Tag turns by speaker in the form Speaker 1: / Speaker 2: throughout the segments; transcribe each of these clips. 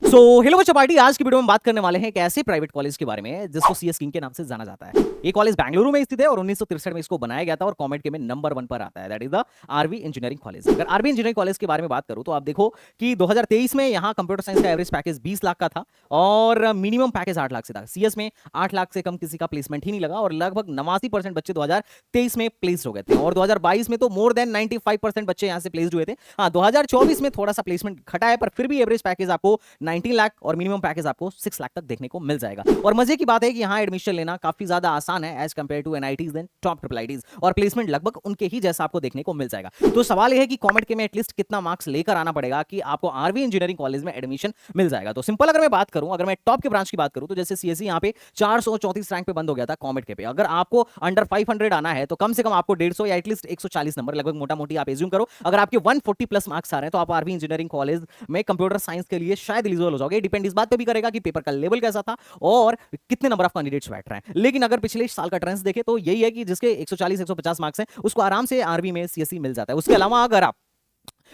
Speaker 1: Hello बच्चों party, आज की वीडियो में बात करने वाले हैं एक ऐसे प्राइवेट कॉलेज के बारे में जिसको सीएस किंग के नाम से जाना जाता है। ये कॉलेज बेंगलुरु में स्थित है और 1963 में इसको बनाया गया था और कॉमेट के में नंबर 1 पर आता है, that is the RV engineering college. अगर आरवी इंजीनियरिंग कॉलेज के बारे में बात करूं तो आप देखो कि 2023 में यहाँ कंप्यूटर साइंस का एवरेज पैकेज 20 लाख का था और मिनिमम पैकेज 8 लाख से था। सीएस में 8 लाख से कम किसी का प्लेसमेंट ही नहीं लगा और लगभग 89% बच्चे 2023 में प्लेस्ड हो गए थे और 2022 में तो मोर देन 95% बच्चे यहाँ से प्लेस्ड हुए थे। हाँ, 2024 में थोड़ा सा प्लेसमेंट घटा है पर फिर भी एवरेज पैकेज आपको 19 लाख और मिनिमम पैकेज आपको 6 लाख तक देखने को मिल जाएगा। और मजे की बात है कि यहाँ एडमिशन लेना काफी ज्यादा आसान है as compare to NITs and top triple ITs और प्लेसमेंट लगभग उनके ही जैसा आपको देखने को मिल जाएगा। तो सवाल यह है कि कॉमेट के में एटलीस्ट कितना मार्क्स लेकर आना पड़ेगा कि आपको आरवी इंजीनियरिंग कॉलेज में एडमिशन मिल जाएगा। तो सिंपल अगर मैं बात करूं, अगर मैं टॉप के ब्रांच की बात करूं तो जैसे सीएसई यहाँ पे 434 रैंक पे बंद हो गया था कॉमेट के पे। अगर आपको अंडर 500 आना है तो कम से कम आपको 150 या एटलीस्ट 140 नंबर लगभग मोटा मोटी आप एज्यूम करो। अगर आपके 140 प्लस मार्क्स आ रहे हैं तो आप आरवी इंजीनियरिंग कॉलेज में कंप्यूटर साइंस के लिए शायद एलिजिबल हो जाओगे। डिपेंड इस बात पे भी करेगा कि पेपर का लेवल कैसा था और कितने नंबर ऑफ कैंडिडेट्स बैठ रहे हैं। लेकिन अगर पिछले साल का ट्रेंड्स देखें तो यही है कि जिसके 140 150 मार्क्स हैं उसको आराम से आरवी में सीएसई मिल जाता है। उसके अलावा अगर आप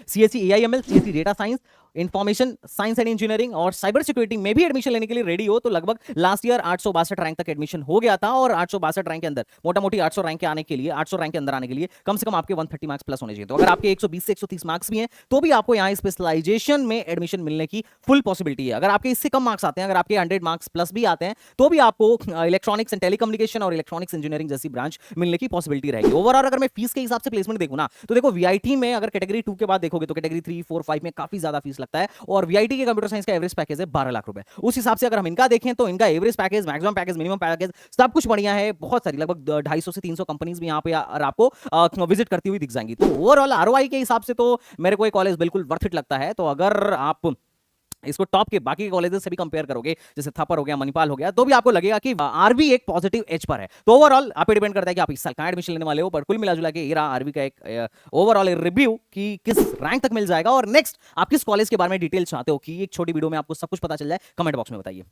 Speaker 1: CSE AIML, CSE data science, information science and engineering और साइबर सिक्योरिटी में भी एडमिशन लेने के लिए रेडी हो तो लगभग लास्ट ईयर 862 रैंक तक एडमिशन हो गया था और 862 रैंक के अंदर मोटा मोटी 800 रैंक के आने के लिए 800 रैंक के अंदर आने के लिए कम से कम आपके 130 मार्क्स प्लस होने चाहिए। तो अगर आपके 120 से 130 मार्क्स भी हैं तो भी आपको यहाँ स्पेशलाइजेशन में एडमिशन मिलने की फुल पॉसिबिलिटी है। अगर आपके इससे कम मार्क्स आते हैं, अगर आपके 100 मार्क्स प्लस भी आते हैं तो भी आपको इलेक्ट्रॉनिक्स एंड टेलीकम्युनिकेशन और इलेक्ट्रॉनिक्स इंजीनियरिंग जैसी ब्रांच मिलने की पॉसिबिलिटी रहेगी। ओवरऑल अगर मैं फीस के हिसाब से प्लेसमेंट देखूं ना तो देखो वीआईटी में अगर कैटेगरी 2 के बाद देखोगे तो कैटेगरी 3 4 5 में काफी ज्यादा फीस लगता है और वीआईटी के कंप्यूटर साइंस का एवरेज पैकेज है 12 लाख रुपए। उस हिसाब से अगर हम इनका देखें तो इनका average package, maximum package, minimum package सब कुछ बढ़िया है। बहुत सारी लगभग 250 से 300 कंपनीज भी यहाँ पे आपको विजिट करती हुई दिख जाएंगी। तो ओवरऑल आरओआई के हिसाब से तो मेरे को ये कॉलेज बिल्कुल वर्थ इट लगता है। तो अगर आप इसको टॉप के बाकी कॉलेजेस से भी कंपेयर करोगे, जैसे थापर हो गया, मणिपाल हो गया, तो भी आपको लगेगा कि आरवी एक पॉजिटिव एज पर है। तो ओवरऑल आप पे डिपेंड करता है कि आप इस साल कहां एडमिशन लेने वाले हो, पर कुल मिलाजुला के ये रहा आरवी का एक ओवरऑल रिव्यू कि किस रैंक तक मिल जाएगा। और नेक्स्ट आप किस कॉलेज के बारे में डिटेल चाहते हो कि एक छोटी वीडियो में आपको सब कुछ पता चल जाए, कमेंट बॉक्स में बताइए।